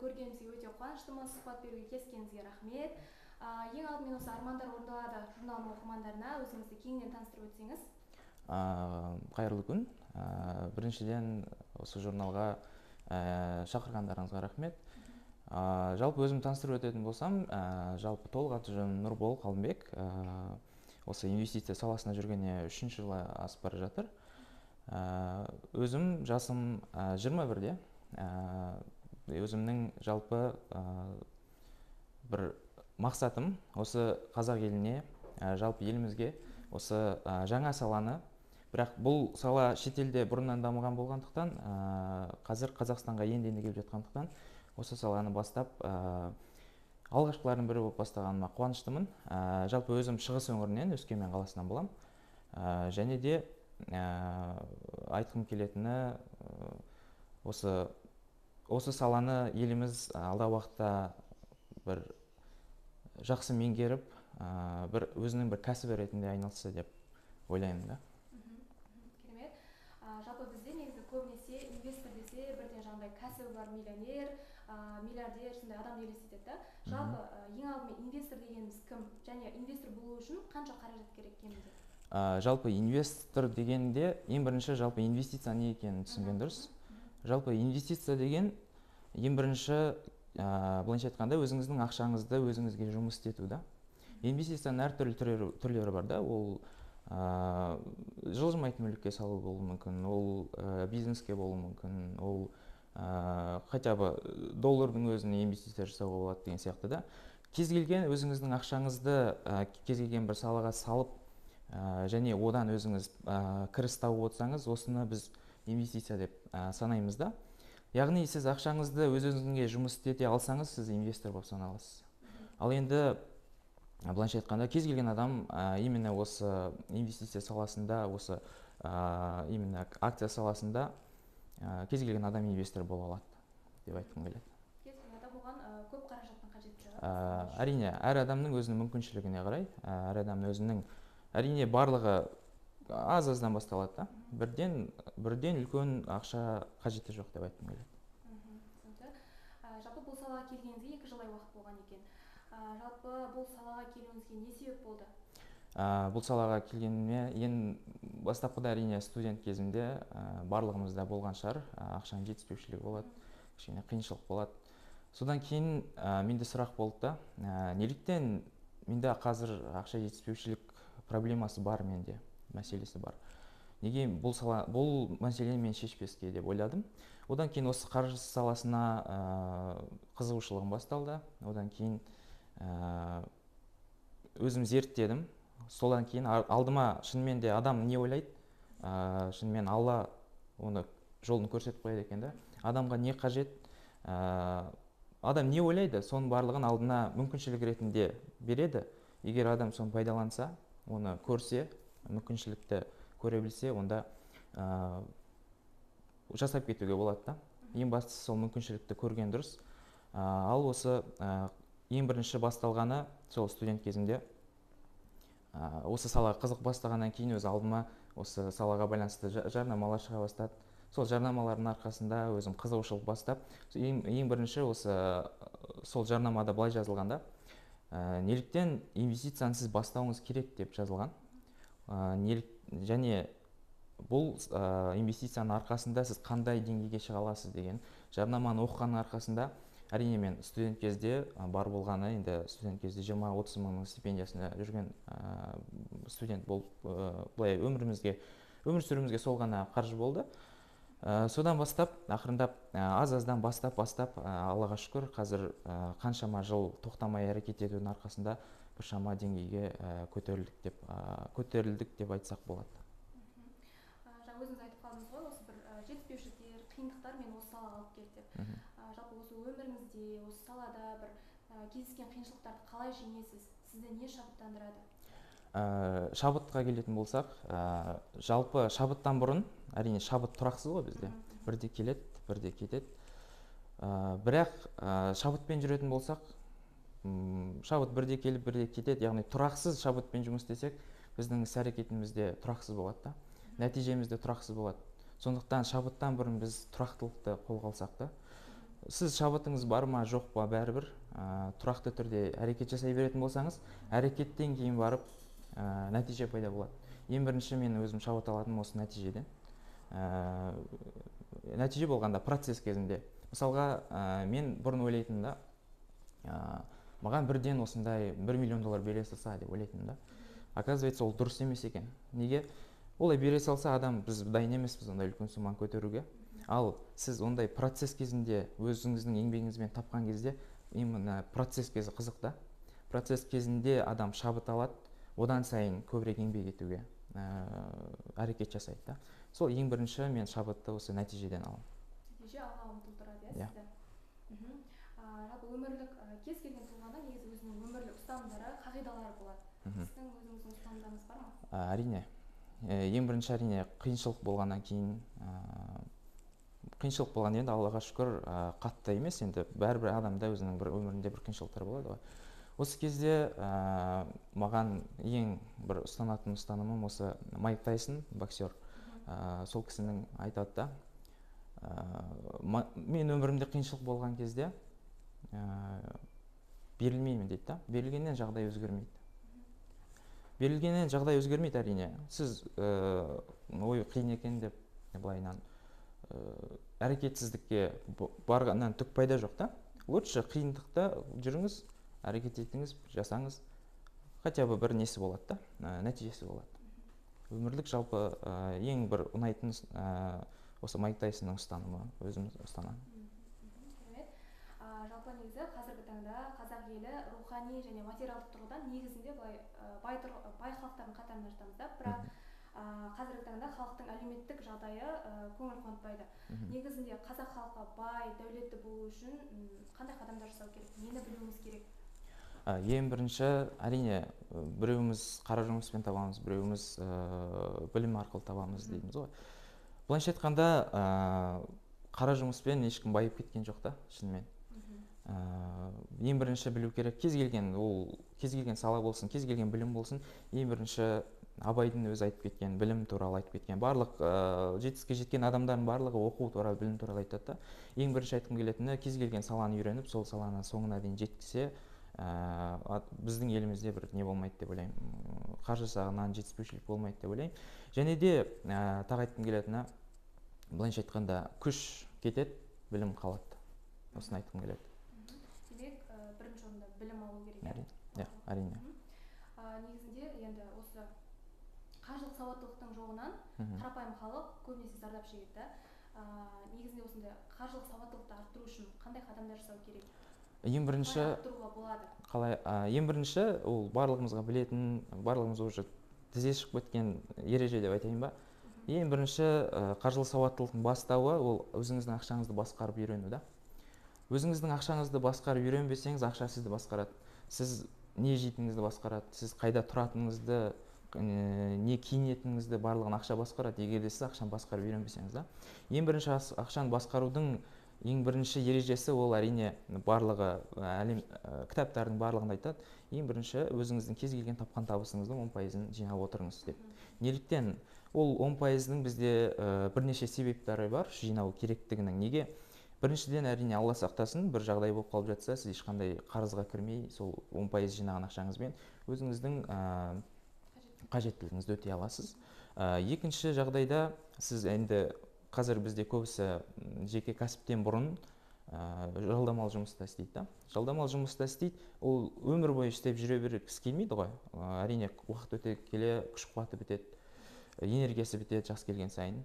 көргенімізге өте қуаныштымыз. Сұхбат беруге келіскеніңізге рахмет. Ең алдымен осы Армандар орындалады журналының оқырмандарына өзіңізді кеңінен таныстырып өтсеңіз. Қайырлы күн. Біріншіден осы журналға шақырғандарыңызға рахмет. Жалпы өзім таныстырып өтетін болсам, жалпы толық аты жөнім Нұрбол Қалымбек. Осы инвестиция саласына жүргеніне 3 жылы асып бара жатыр. Өзім жасым 21-де. Өзімнің жалпы бір мақсатым осы қазақ еліне, жалпы елімізге осы жаңа саланы, бірақ бұл сала шетелде бұрыннан дамыған болғандықтан, қазір Қазақстанға енді келіп жатқандықтан, осы саланы бастап, алғашқылардың бірі болып бастағаныма қуаныштымын. Жалпы өзім Шығыс өңірінен, Өскемен қаласынан боламын. Және де айтқым келетіні, осы саланы еліміз алдағы уақытта бір жақсы меңгеріп, бір өзінің бір кәсібі ретінде айналысса деп ойлаймын да. Керемет. Жалпы бізде негізі көбінесе инвестор десе бірден жаңағыдай кәсібі бар миллионер, миллиардер, сондай адам елестетеді да. Жалпы ең алдымен инвестор дегеніміз кім? Және инвестор болу үшін қанша қаражат керек кемінде? Жалпы инвестор дегенде ең бірінші жалпы инвестиция не екенін түсінген дұрыс. Жалпы инвестиция деген ең бірінші былайша айтқанда өзіңіздің ақшаңызды өзіңізге жұмыс істету да. Инвестицияның әртүрлі түрлері бар да. Ол жылжымайтын мүлікке салу болуы мүмкін, ол бизнеске болуы мүмкін, ол хотя бы доллардың өзіне инвестиция жасауға болады деген сияқты да. Кез келген өзіңіздің ақшаңызды кез келген бір салаға салып, және одан өзіңіз кіріс тауып отырсаңыз, осыны біз инвестиция деп санаймыз да. Яғни сіз ақшаңызды өз-өзіңізге жұмыс істете алсаңыз, сіз инвестор болып саналасыз. Ал енді былайша айтқанда кез келген адам именно осы инвестиция саласында, осы именно акция саласында кез келген адам инвестор бола алады деп айтқым келеді. Кез келген адам оған көп қаражаттың қажеттігі бар. Әрине, әр адамның өзінің мүмкіншілігіне қарай, әр адамның өзінің, әрине барлығы аз-аздан басталады да. Бірден үлкен ақша қажеті жоқ деп айтқым келеді. Жалпы бұл салаға келгеніңізге 2 жылдай уақыт болған екен. Жалпы бұл салаға келуіңізге не себеп болды? Бұл салаға келгеніме ең бастапқыда әрине студент кезімде барлығымызда болған шығар, ақшаның жетіспеушілігі болады, кішкене қиыншылық болады. Содан кейін менде сұрақ болды да, неліктен менде қазір ақша жетіспеушілік проблемасы бар, менде мәселесі бар. Неге бұл мәселені мен шешпеске деп ойладым. Одан кейін осы қаржы саласына қызығушылығым басталды. Одан кейін өзім зерттедім. Содан кейін алдыма шынымен де адам не ойлайды? Шынымен Алла оны жолын көрсетіп қояды екен да. Адамға не қажет? Адам не ойлайды? Соның барлығын алдына мүмкіншілік ретінде береді. Егер адам соны пайдаланса, оны көрсе, мүмкіншілікті көре білсе, онда жасап кетуге болады да. Ең бастысы сол мүмкіншілікті көрген дұрыс. Ал осы ең бірінші басталғаны сол студент кезімде. Осы салаға қызық бастағаннан кейін өз алдыма осы салаға байланысты жарнамалар шыға бастады. Сол жарнамалардың арқасында өзім қызығушылық бастап, ең бірінші осы сол жарнамада былай жазылғанда, неліктен инвестицияны сіз бастауыңыз керек деп жазылған. Және бұл инвестицияның арқасында сіз қандай деңгейге шыға аласыз деген жарнаманы оқығанның арқасында, әрине мен студент кезде бар болғаны, енді студент кезде 20-30 мыңның стипендиясына жүрген студент болып, былай өмір сүруімізге сол ғана қаржы болды. Содан бастап, ақырындап, аз-аздан бастап, Аллаға шүкір, қазір қаншама жыл тоқтамай әрекет етудің арқасында біршама деңгейге көтерілдік деп айтсақ болады. Өзіңіз айтып қалдыңыз ғой, осы бір жетіспеушіліктер, қиындықтар мен осы салаға алып келді деп. Жалпы осы өміріңізде, осы салада бір кездескен қиыншылықтарды қалай жеңесіз? Сізді не шабыттандырады? Шабытқа келетін болсақ, жалпы шабыттан бұрын, әрине шабыт тұрақсыз ғой бізде. Бірде келеді, бірде кетеді. Бірақ шабытпен жүретін болсақ, шабыт бірде келіп, бірде кетеді. Яғни тұрақсыз шабытпен жұмыс істесек, біздің іс-әрекетімізде тұрақсыз болады да. Нәтижемізде тұрақсыз болады. Сондықтан шабыттан бұрын біз тұрақтылықты қолға алсақ та, сіз шабытыңыз бар ма жоқ па бәрібір тұрақты түрде әрекет жасай беретін болсаңыз, әрекеттен кейін барып нәтиже пайда болады. Ең бірінші мен өзім шабыт алатыным осы нәтижеден. Нәтиже болғанда процесс кезінде. Мысалға, мен бұрын ойлайтынмын да, маған бірден осындай 1 миллион доллар бере салса деп ойлайтынмын да. Оказывается, ол дұрыс емес екен. Неге? Олай бере салса адам, біз дайын емеспіз ондай үлкен сумманы көтеруге. Ал сіз ондай процесс кезінде өзіңіздің еңбегіңізбен тапқан кезде, именно процесс кезі қызық да. Процесс кезінде адам шабыт алады, одан сайын көбірек еңбек етуге әрекет жасайды да. Сол ең бірінші мен шабытты осы нәтижеден аламын. Нәтиже алға ұмтылдырады, иә, сізді. Жалпы өмірлік кез келген тұлғада негізі өзінің өмірлік ұстанымдары, қағидалары болады. Сіздің өзіңіздің ұстанымдарыңыз бар ма? Әрине. Ең бірінші әрине қиыншылық болғаннан кейін, қиыншылық болған енді Аллаға шүкір қатты емес, енді бәрібір адамда өзінің бір өмірінде бір қиыншылықтар болады ғой. Осы кезде маған ең бір ұстанатын ұстанымым осы Майк Тайсон, боксер. Сол кісінің айтады да, мен өмірімде қиыншылық болған кезде берілмеймін дейді да. Берілгеннен жағдай өзгермейді. Берілгеннен жағдай өзгермейді әрине. Сіз ой қиын екен деп былайынан әрекетсіздікке барғаннан түк пайда жоқ та. Лучше қиындықта жүріңіз, әрекет етіңіз, жасаңыз, хотя бы бір несі болады да, нәтижесі болады. Өмірлік жалпы ең бір ұнайтын осы Майк Тайсонның ұстанымы, өзім ұстанамын. Жалпы негізі қазіргі таңда қазақ елі рухани және материалдық тұрғыдан негізінде бай халықтардың қатарына жатамыз да, бірақ қазіргі таңда халықтың әлеуметтік жағдайы көңіл қуантпайды. Негізінде қазақ халқы бай, дәулетті болу үшін қандай қадамдар жасау керек? Нені білуіміз керек? Ең бірінші, әрине, біреуіміз қара жұмыспен табамыз, біреуіміз білім арқылы табамыз дейміз ғой. Былайша айтқанда, қара жұмыспен ешкім байып кеткен жоқ та, шынымен. Ең бірінші білу керек, кез келген сала болсын, кез келген білім болсын, ең бірінші Абайдың өзі айтып кеткен, білім туралы айтып кеткен. Барлық жетістікке жеткен адамдардың барлығы оқу туралы, білім туралы айтады да. Ең бірінші айтқым келетіні, кез келген саланы үйреніп, сол саланы соңына дейін жеткізе, біздің елімізде бір не болмайды деп ойлаймын. Қаржы жағынан жетіспеушілік болмайды деп ойлаймын. Және де тағы айтқым келетіні, былайша айтқанда, күш кетеді, білім қалады. Осыны айтқым келеді. Демек, бірінші орында білім алу керек. Әрине. Негізінде енді осы қаржылық сауаттылықтың жоғынан қарапайым халық көбінесе зардап шегеді. Негізінде осындай қаржылық сауаттылықты арттыру үшін қандай қадамдар жасау керек? Ең бірінші, ең бірінші ол барлығымызға білетін, барлығымыз уже тізе шығып кеткен ереже деп айтайын ба. Ең бірінші қаржылық сауаттылықтың бастауы ол өзіңіздің ақшаңызды басқарып үйрену да. Өзіңіздің ақшаңызды басқарып үйренбесеңіз, ақша сізді басқарады. Сіз не жейтініңізді басқарады, сіз қайда тұратыныңызды, не киінетініңізді барлығын ақша басқарады. Егер де сіз ақшаны басқарып үйренбесеңіз да. Ең бірінші ақшаны басқарудың ең бірінші ережесі ол әрине барлығы әлем кітаптардың барлығында айтады. Ең бірінші өзіңіздің кез келген тапқан табысыңыздың 10%-ын жинап отырыңыз деп. Неліктен? Ол 10%-ның бізде бірнеше себептері бар жинау керектігінің. Неге? Біріншіден, әрине, Алла сақтасын, бір жағдай болып қалып жатса, сіз ешқандай қарызға кірмей, сол 10% жинаған ақшаңызбен өзіңіздің қажеттілігіңізді өтей аласыз. Екінші жағдайда, сіз енді қазір бізде көбісі жеке кәсіптен бұрын жалдамалы жұмыста істейді да. Жалдамалы жұмыста істейді, ол өмір бойы істеп жүре бергісі келмейді ғой. Әрине, уақыт өте келе күш қуаты бітеді, энергиясы бітеді жас келген сайын.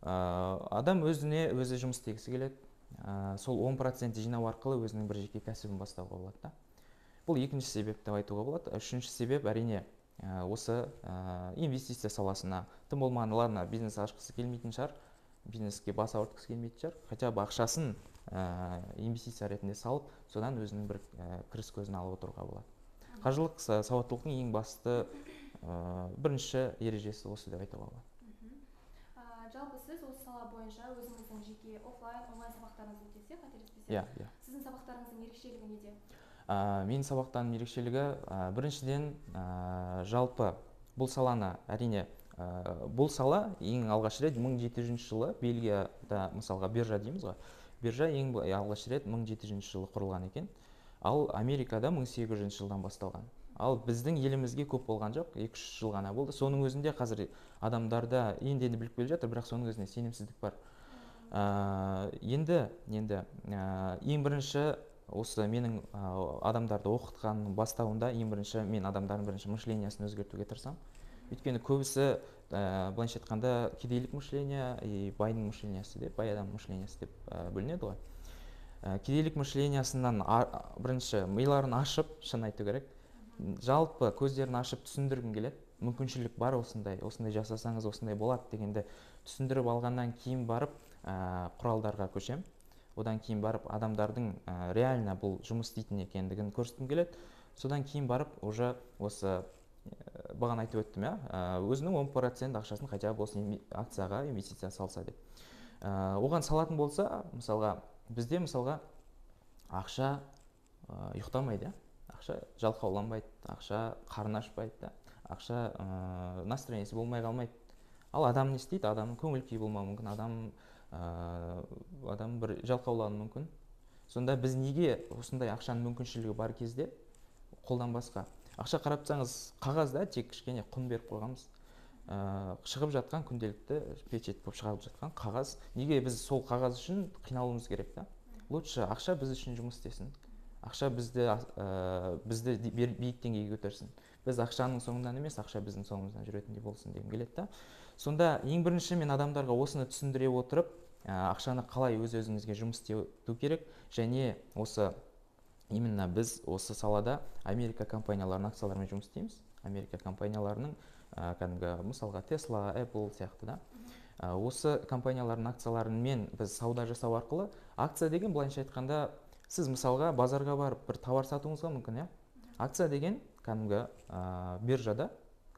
Адам өзіне өзі жұмыс істегісі келеді. Сол 10% жинау арқылы өзінің бір жеке кәсібін бастауға болады да. Бұл екінші себеп деп айтуға болады. Үшінші себеп әрине осы инвестиция саласына. Тым болмағанда, ладно, бизнес ашқысы келмейтін шығар, бизнеске бас ауыртқысы келмейтін шығар. Хотя бы ақшасын инвестиция ретінде салып, содан өзінің бір кіріс көзін алып отыруға болады. Қаржылық сауаттылықтың ең басты бірінші ережесі осы деп айтуға болады. Жалпы сіз осы сала бойынша өзіңіздің жеке офлайн, онлайн сабақтарыңызды өтесек, қателеспесем, сіздің сабақтарыңыздың ерекшелігі неде? Менің сабақтарымның ерекшелігі біріншіден жалпы бұл саланы, әрине, бұл сала ең алғаш рет 1700 жылы Бельгияда, мысалға биржа дейміз ғой, биржа ең алғаш рет 1700 жылы құрылған екен, ал Америкада 1800 жылдан басталған. Ал біздің елімізге көп болған жоқ, 2-3 жыл ғана болды. Соның өзінде қазір адамдарда енді біліп келе жатыр, бірақ соның өзінде сенімсіздік бар. Енді ең бірінші осы менің адамдарды оқытқанның бастауында ең бірінші мен адамдардың бірінші мышлениясын өзгертуге тырысамын. Өйткені көбісі былайша айтқанда кедейлік мышление и байдың мышлениясы деп, бай адам мышлениясы деп бөлінеді ғой. Кедейлік мышлениясынан бірінші миларын ашып, шын айту керек, жалпы көздерін ашып түсіндіргім келеді. Мүмкіншілік бар, осындай жасасаңыз осындай болады дегенді түсіндіріп алғаннан кейін барып құралдарға көшем. Одан кейін барып адамдардың реально бұл жұмыс істейтін екендігін көрсеткім келеді. Содан кейін барып уже осы бағана айтып өттім, өзінің 10% ақшасын хотя бы осы акцияға инвестиция салса деп. Оған салатын болса, мысалға бізде ақша ұйықтамайды, ақша жалқауланбайды, ақша қарын ашпайды, ақша настроениесі болмай қалмайды. Ал адам не істейді? Адамның көңіл күйі болмауы мүмкін, адам бір жалқаулануы мүмкін. Сонда біз неге осындай ақшаның мүмкіншілігі бар кезде қолданбасқа? Ақша қарап тұрсаңыз, қағазда тек кішкене құн беріп қойғанбыз. Шығып жатқан күнделікті печать болып шығарып жатқан қағаз. Неге біз сол қағаз үшін қиналуымыз керек та? Лучше ақша біз үшін жұмыс істесін. Ақша бізді биік деңгейге көтерсін. Біз ақшаның соңынан емес, ақша біздің соңымыздан жүретіндей болсын дегім келеді та. Сонда ең бірінші мен адамдарға осыны түсіндіре отырып, ақшаны қалай өз-өзіңізге жұмыс істеу керек, және осы именно біз осы салада Америка компанияларының акцияларымен жұмыс істейміз. Америка компанияларының кәдімгі мысалға Tesla, Apple сияқты да. Осы компаниялардың акцияларымен біз сауда жасау арқылы, акция деген былайша айтқанда, сіз мысалға базарға барып бір товар сатуыңызға мүмкін, акция деген кәдімгі биржада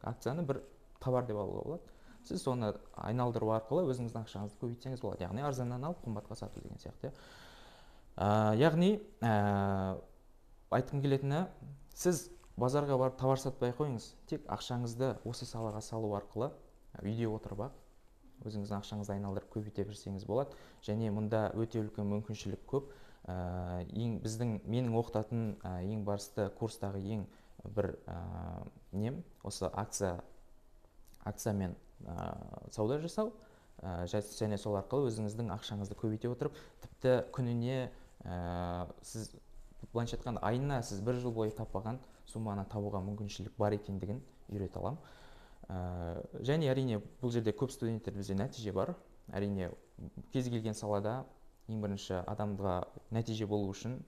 акцияны бір товар деп алуға болады. Сіз соны айналдыру арқылы өзіңіздің ақшаңызды көбейтсеңіз болады. Яғни арзаннан алып қымбатқа сату деген сияқты. Яғни айтқым келетіні, сіз базарға барып товар сатпай қойыңыз, тек ақшаңызды осы салаға салу арқылы үйде отырып өзіңіздің ақшаңызды айналдырып көбейте берсеңіз болады. Және мұнда өте үлкен мүмкіншілік көп. Менің оқытатын ең басты курстағы ең бір осы акциямен сауда жасау, және сол арқылы өзіңіздің ақшаңызды көбейте отырып, тіпті күніне сіз былайша айтқанда айына сіз 1 жыл бойы таппаған сумманы табуға мүмкіншілік бар екендігін үйрете аламын. Және әрине бұл жерде көп студенттер бізде нәтиже бар. Әрине кез келген салада ең бірінші адамға нәтиже болу үшін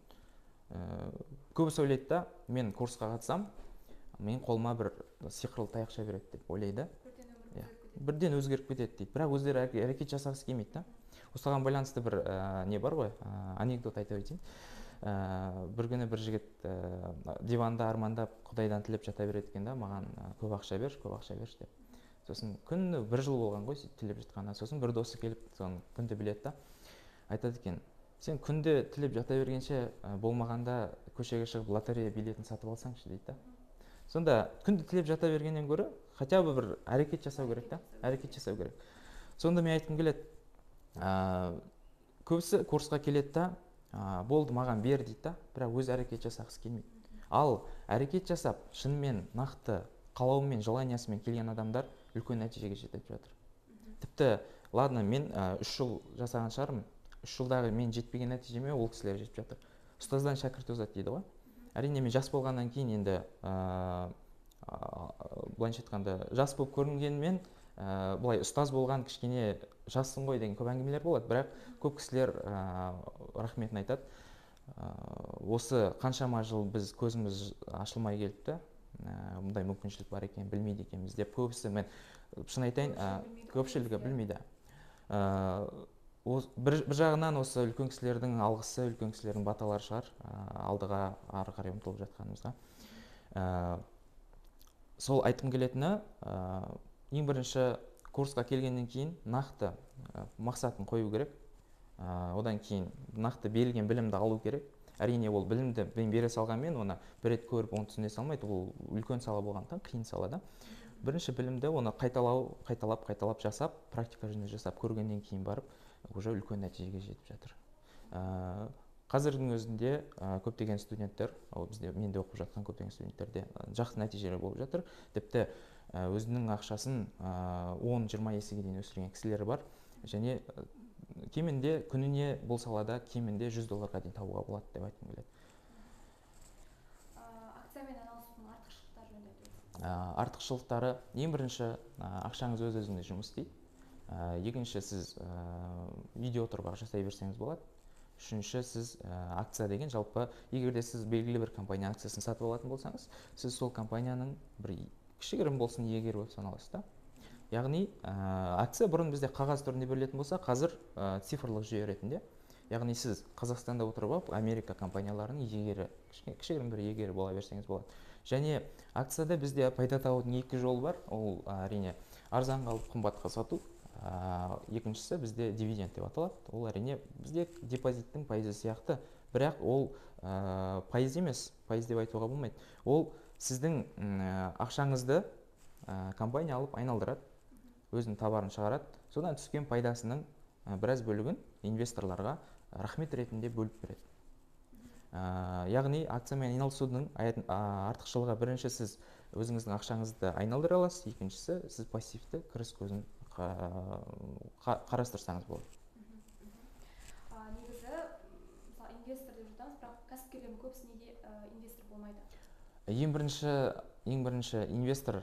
көбісі ойлайды да, мен курсқа қатысам, мен қолыма бір сиқырлы таяқша береді деп ойлайды. Бірден өзгеріп кетеді дейді. Бірақ өздері әрекет жасағысы келмейді да. Осыған байланысты бір не бар ғой, анекдот айта өтейін. Бір күні бір жігіт диванда армандап Құдайдан тілеп жата береді екен да, маған көп ақша берші деп. Сосын күні 1 жыл болған ғой тілеп жатқанда. Сосын бір досы келіп соны күнде біледі да, айтады екен, сен күнде тілеп жата бергенше болмағанда көшеге шығып лотерея билетін сатып алсаңшы дейді да. Сонда күнде тілеп жата бергеннен гөрі хотя бы бір әрекет жасау керек та, әрекет жасау керек. Сонда мен айтқым келеді, көбісі курсқа келеді да, болды маған бер дейді да, бірақ өз әрекет жасағысы келмейді. Ал әрекет жасап, шынымен нақты қалауымен, желаниясымен келген адамдар үлкен нәтижеге жетіп жатыр. Тіпті, ладно, мен 3 жыл жасаған шығармын, 3 жылдағы мен жетпеген нәтижеме ол кісілер жетіп жатыр. Ұстаздан шәкірт озады дейді ғой. Әрине мен жас болғаннан кейін енді былайша айтқанда жас болып көрінгенмен былай ұстаз болған кішкене жассың ғой деген көп әңгімелер болады, бірақ көп кісілер рахметін айтады. Осы қаншама жыл біз көзіміз ашылмай келіпті, мұндай мүмкіншілік бар екен, білмейді екенбіз деп. Көбісі, мен шын айтайын, көпшілігі білмейді. Бір жағынан осы үлкен кісілердің алғысы, үлкен кісілердің баталары шығар, алдыға ары қарай ұмтылып жатқанымызға. Сол айтқым келетіні, ең бірінші курсқа келгеннен кейін нақты мақсатын қою керек. Одан кейін нақты берілген білімді алу керек. Әрине ол білімді мен бере салғанмен, оны бір рет көріп, оны түсіне салмайды. Ол үлкен сала болғандықтан қиын салада. Бірінші білімді оны қайталап жасап, практика жүзінде жасап көргеннен кейін барып, уже үлкен нәтижеге жетіп жатыр. Қазірдің өзінде көптеген студенттер, менде оқып жатқан көптеген студенттерде жақсы нәтижелер болып жатыр. Тіпті өзінің ақшасын 10-20 есеге дейін өсірген кісілер бар. Және кемінде күніне бұл салада кемінде $100 дейін табуға болады деп айтқым келеді. Акциямен айналысудың артықшылықтары жөнінде айтыңыз. Артықшылықтары ең бірінші, ақшаңыз өз-өзіңізде жұмыс істейді. Екінші, сіз үйде отырып жасай берсеңіз болады. Үшінші, сіз акция деген жалпы, егер де сіз белгілі бір компания акциясын сатып алатын болсаңыз, сіз сол компанияның бір кішігірім болсын иегері болып саналасыз да. Яғни акция бұрын бізде қағаз түрінде берілетін болса, қазір цифрлық жүйе ретінде. Яғни сіз Қазақстанда отырып алып, Америка компанияларының иегері, кішігірім бір иегері бола берсеңіз болады. Және акцияда бізде пайда табудың екі жолы бар. Ол әрине арзанға алып қымбатқа сату. Екіншісі бізде дивиденд деп аталады. Ол әрине бізде депозиттің пайызы сияқты, бірақ ол пайыз емес, пайыз деп айтуға болмайды. Ол сіздің ақшаңызды компания алып айналдырады, өзінің товарын шығарады, содан түскен пайдасының біраз бөлігін инвесторларға рахмет ретінде бөліп береді. Яғни акциямен айналысудың артықшылығы: бірінші, сіз өзіңіздің ақшаңызды айналдыра аласыз, екіншісі, сіз пассивті кіріс көзін қарастырсаңыз болады. Негізі, мысалы, инвестор деп жатамыз, бірақ кәсіпкерлердің көбісі неге инвестор болмайды? Ең бірінші инвестор,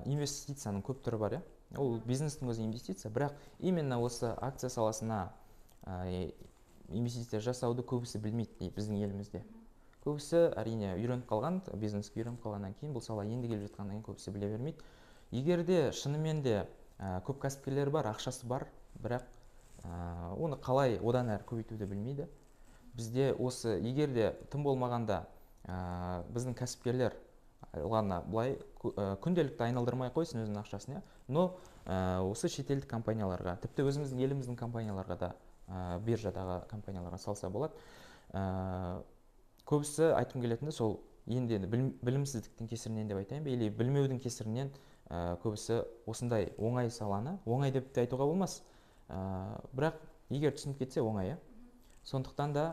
инвестицияның көп түрі бар, ол бизнестің өзі инвестиция, бірақ именно осы акция саласына инвестиция жасауды көбісі білмейді біздің елімізде. Көбісі әрине үйреніп қалған, бизнеске үйреніп қалғаннан кейін, бұл сала енді келіп жатқаннан кейін көбісі біле бермейді. Егер де шынымен де көп кәсіпкерлер бар, ақшасы бар, бірақ оны қалай одан әрі көбейтуді білмейді. Бізде осы, егер де тым болмағанда біздің кәсіпкерлер былай күнделікті айналдырмай қойсын өзінің ақшасын, но осы шетелдік компанияларға, тіпті өзіміздің еліміздің компанияларға да, биржадағы компанияларға салса болады. Көбісі айтқым келетіні сол, енді білімсіздіктің кесірінен деп айтайын ба, или білмеудің кесірінен көбісі осындай оңай саланы, оңай деп те айтуға болмас, бірақ егер түсініп кетсе оңай. Сондықтан да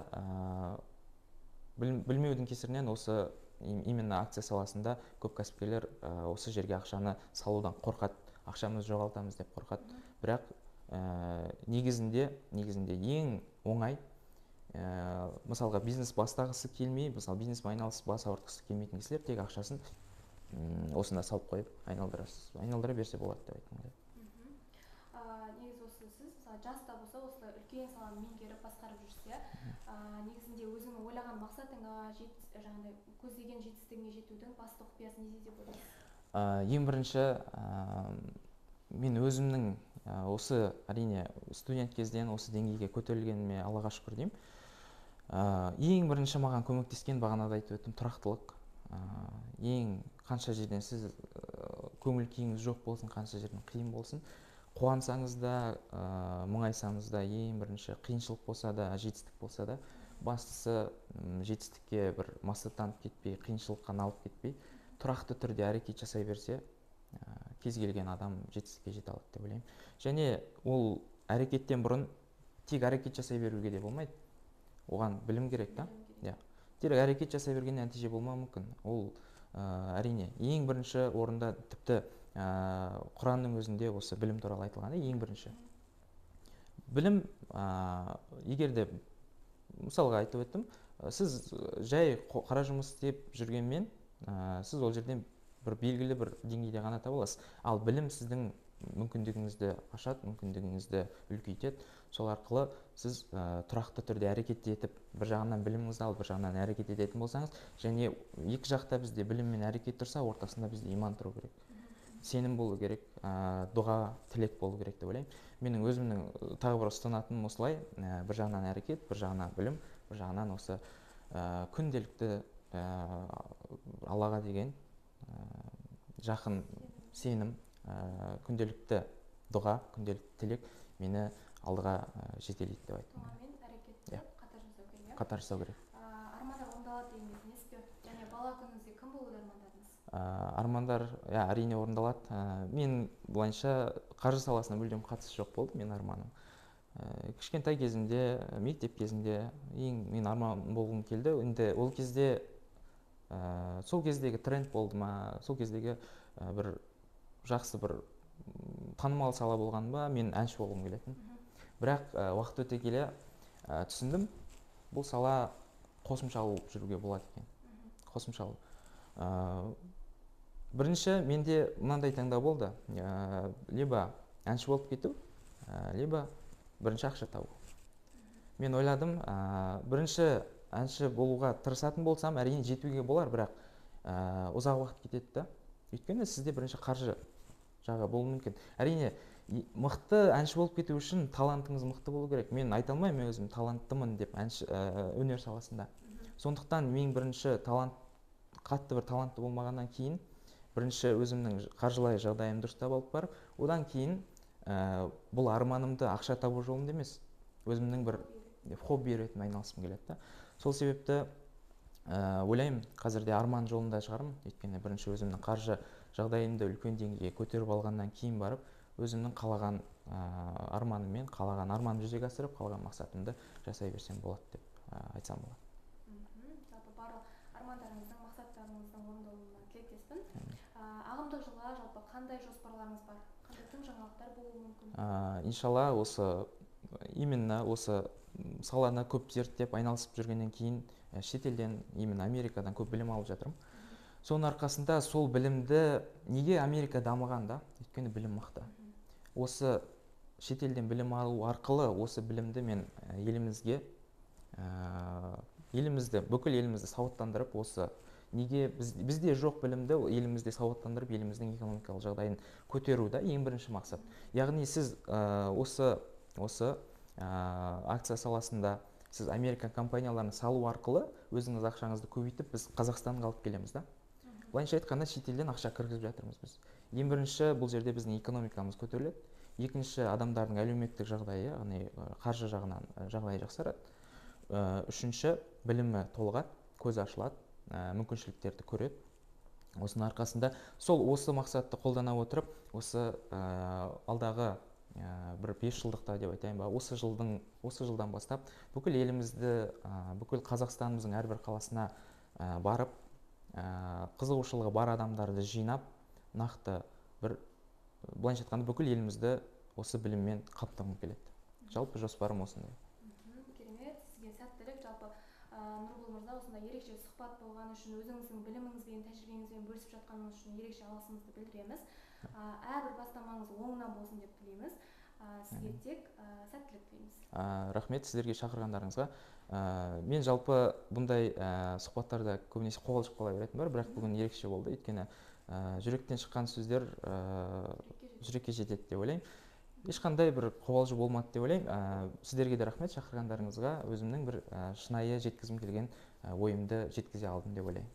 білмеудің кесірінен осы именно акция саласында көп кәсіпкерлер осы жерге ақшаны салудан қорқады, ақшамызды жоғалтамыз деп қорқады. Бірақ негізінде ең оңай, мысалға бизнес бастағысы келмей, мысалы бизнеспен айналысып бас ауыртқысы келмейтін кісілер тек ақшасын осында салып қойып айналдыра берсе болады деп айтқым келеді. Негізі осы сіз, мысалы, жаста болса, осылай үлкен саланы меңгеріп басқарып жүрсе, негізінде өзіңнің ойлаған мақсатыңа, жаңағыдай көздеген жетістігіңе жетудің басты құпиясы неде деп ойлайсыз? Ең бірінші, мен өзімнің осы әрине студент кезден осы деңгейге көтерілгеніме Аллаға шүкір деймін. Ең бірінші маған көмектескен, бағанада айтып өттім, тұрақтылық. Ең қанша жерден сіз көңіл күйіңіз жоқ болсын, қанша жерден қиын болсын, қуансаңыз да, мұңайсаңыз да, ең бірінші қиыншылық болса да, жетістік болса да, бастысы жетістікке бір масаттанып кетпей, қиыншылыққа налып кетпей, тұрақты түрде әрекет жасай берсе, кез келген адам жетістікке жете алады деп ойлаймын. Және ол әрекеттен бұрын тек әрекет жасай беруге де болмайды. Оған білім керек та. Тек әрекет жасай берген нәтиже болмауы мүмкін. Ол әрине ең бірінші орында, тіпті Құранның өзінде осы білім туралы айтылған, ең бірінші. Білім, егер де мысалға айтып өттім, сіз жай қара жұмыс істеп жүргенмен, сіз ол жерден бір белгілі бір деңгейде ғана таба аласыз. Ал білім сіздің мүмкіндігіңізді ашады, мүмкіндігіңізді үлкейтеді. Сол арқылы сіз тұрақты түрде әрекет етіп, бір жағынан біліміңізді алып, бір жағынан әрекет ететін болсаңыз, және екі жақта бізде білім мен әрекет тұрса, ортасында бізде иман тұру керек. Сенім болу керек, дұға, тілек болу керек деп ойлаймын. Менің өзімнің тағы бір ұстанатыным осылай, бір жағынан әрекет, бір жағынан білім, бір жағынан осы күнделікті Аллаға деген жақын сенім, күнделікті дұға, күнделікті тілек мені алдыға жетелейді деп айтқым келеді. Дұғамен әрекетті қатар жасау керек. Қатар жасау керек. Армандар орындалады деген несі бе? Және бала күніңізде кім болуды армандадыңыз? Армандар әрине орындалады. Мен былайынша қаржы саласына мүлдем қатысы жоқ болды, мен арманым. кішкентай кезімде, мектеп кезінде ең мен арман болғым келді. Енді ол кезде сол кездегі тренд болды ма, сол кездегі бір жақсы бір танымал сала болған ба, мен әнші болғым келетін. Бірақ уақыт өте келе түсіндім, бұл сала қосымша алып жүруге болады екен. Қосымша алу. Бірінші менде мынандай таңдау болды. Либо әнші болып кету, либо бірінші ақша табу. Мен ойладым, бірінші әнші болуға тырысатын болсам, әрине жетуге болар, бірақ ұзақ уақыт кетеді да. Өйткені сізде бірінші қаржы жағы болуы мүмкін. Әрине мықты әнші болып кету үшін талантыңыз мықты болу керек. Мен айта алмаймын, мен өзім таланттымын деп өнер саласында. Сондықтан мен бірінші қатты бір талантты болмағаннан кейін, бірінші өзімнің қаржылай жағдайымды дұрыстап алып барып, одан кейін бұл арманымды ақша табу жолында емес, өзімнің бір хобби ретінде айналысқым келеді да. Сол себепті ойлаймын, қазірде арман жолында шығармын. Өйткені бірінші өзімнің қаржы жағдайымды үлкен деңгейге көтеріп алғаннан кейін барып, өзімнің қалаған арманыммен, қалаған арманымды жүзеге асырып, қалған мақсатымды жасай берсем болады деп айтсам болады. Жалпы барлық армандарыңыздың, мақсаттарыңыздың орындалуына тілектеспін. Ағымдағы жылға жалпы қандай жоспарларыңыз бар? Қандай тың жаңалықтар болуы мүмкін? Иншалла, именно осы саланы көп зерттеп айналысып жүргеннен кейін шетелден, именно Америкадан көп білім алып жатырмын. Соның арқасында сол білімді неге Америка дамыған да? Өйткені білім мықты. Осы шетелден білім алу арқылы осы білімді мен бүкіл елімізді сауаттандырып, осы неге бізде жоқ білімді елімізде сауаттандырып, еліміздің экономикалық жағдайын көтеру да ең бірінші мақсат. Яғни сіз осы акция саласында сіз Америка компанияларын салу арқылы өзіңіз ақшаңызды көбейтіп, біз Қазақстанға алып келеміз да. Былайша айтқанда шетелден ақша кіргізіп жатырмыз біз. Ең бірінші бұл жерде біздің экономикамыз көтеріледі. Екінші, адамдардың әлеуметтік жағдайы, яғни қаржы жағынан жағдайы жақсарады. Үшінші, білімі толығады, көзі ашылады, мүмкіншіліктерді көреді. Осының арқасында осы мақсатты қолдана отырып, осы алдағы бір 5 жылдықта деп айтайын ба, осы жылдан бастап бүкіл елімізді, бүкіл Қазақстанымыздың әрбір қаласына барып, қызығушылығы бар адамдарды жинап, нақты бір, былайша айтқанда, бүкіл елімізді осы біліммен қамтығым келеді. Жалпы жоспарым осындай. Керемет, сізге сәттілік. Жалпы Нұрбол мырза, осындай ерекше сұхбат болған үшін, өзіңіздің біліміңізбен, тәжірибеңізбен бөлісіп жатқаныңыз үшін ерекше алғысымызды білдіреміз. Әрбір бастамаңыз оңынан болсын деп тілейміз. Сізге тек сәттілік тілейміз. Рахмет сіздерге шақырғандарыңызға. Мен жалпы бұндай сұхбаттарда көбінесе қобалжып қала беретін бар, бірақ бүгін ерекше болды. Өйткені жүректен шыққан сөздер жүрекке жетеді деп ойлаймын. Ешқандай бір қобалжу болмады деп ойлаймын. Сіздерге де рахмет шақырғандарыңызға. Өзімнің бір шынайы жеткізгім келген ойымды жеткізе алдым деп ойлаймын.